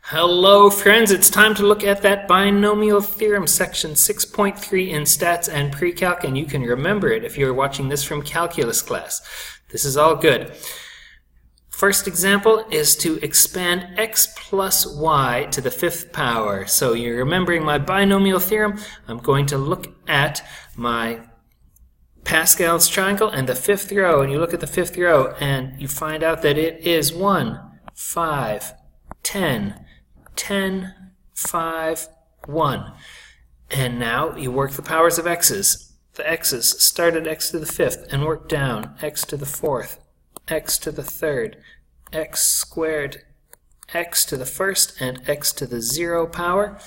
Hello friends, it's time to look at that binomial theorem section 6.3 in stats and pre-calc, and you can remember it if you're watching this from calculus class. This is all good. First example is to expand x plus y to the fifth power. So you're remembering my binomial theorem. I'm going to look at my Pascal's triangle and the fifth row, and you look at the fifth row and you find out that it is 1, 5, 10, 10, 5, 1. And now you work the powers of x's. The x's start at x to the fifth and work down x to the fourth, x to the third, x squared, x to the first, and x to the 0 power.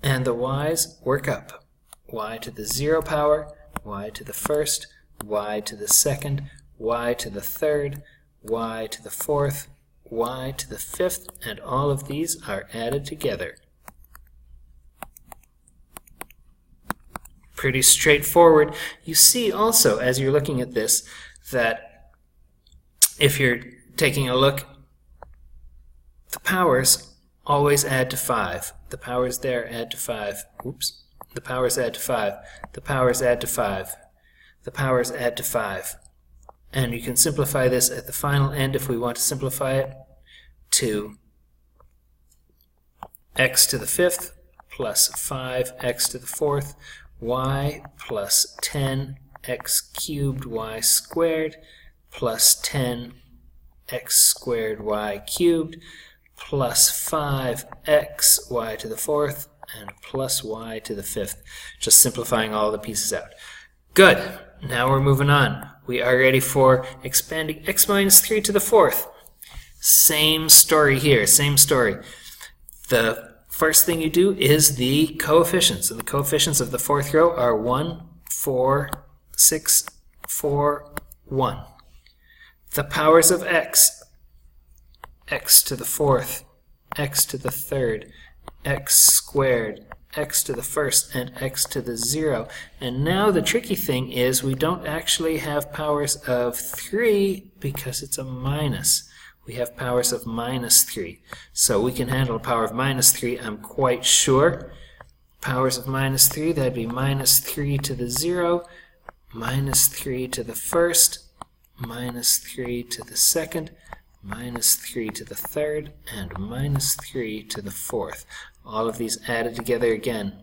And the y's work up. Y to the 0 power, y to the first, y to the second, y to the third, y to the fourth, y to the fifth, and all of these are added together. Pretty straightforward. You see also, as you're looking at this, that if you're taking a look, the powers always add to 5. The powers there add to 5. Oops. The powers add to 5. The powers add to 5. The powers add to 5. And you can simplify this at the final end if we want to simplify it to x to the fifth plus 5x to the fourth, y plus 10x cubed y squared plus 10x squared y cubed plus 5x y to the fourth and plus y to the fifth. Just simplifying all the pieces out. Good. Now we're moving on. We are ready for expanding x minus 3 to the fourth. Same story here, same story. The first thing you do is the coefficients. And the coefficients of the fourth row are 1, 4, 6, 4, 1. The powers of x. X to the fourth, x to the third, x squared, x to the first, and x to the 0. And now the tricky thing is we don't actually have powers of 3 because it's a minus. We have powers of minus 3. So we can handle a power of minus 3, I'm quite sure. Powers of minus 3, that'd be minus 3 to the 0, minus 3 to the first, minus 3 to the second, minus 3 to the third, and minus 3 to the fourth. All of these added together again.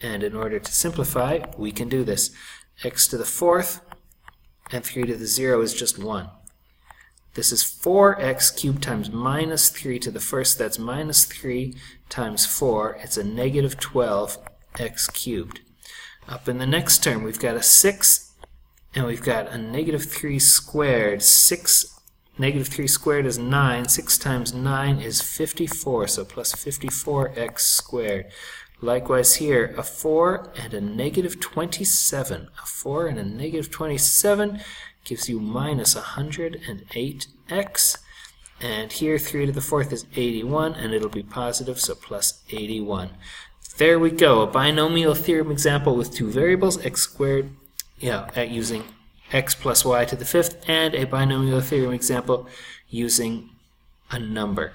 And in order to simplify, we can do this. X to the fourth and 3 to the 0 is just 1. This is 4x cubed times minus 3 to the first. That's minus 3 times 4. It's a negative 12x cubed. Up in the next term, we've got a 6, and we've got a negative 3 squared. Negative 3 squared is 9. 6 times 9 is 54, so plus 54x squared. Likewise here, a 4 and a negative 27. A 4 and a negative 27 gives you minus 108x. And here, 3 to the fourth is 81, and it'll be positive, so plus 81. There we go, a binomial theorem example with two variables, x squared, using x plus y to the fifth, and a binomial theorem example using a number.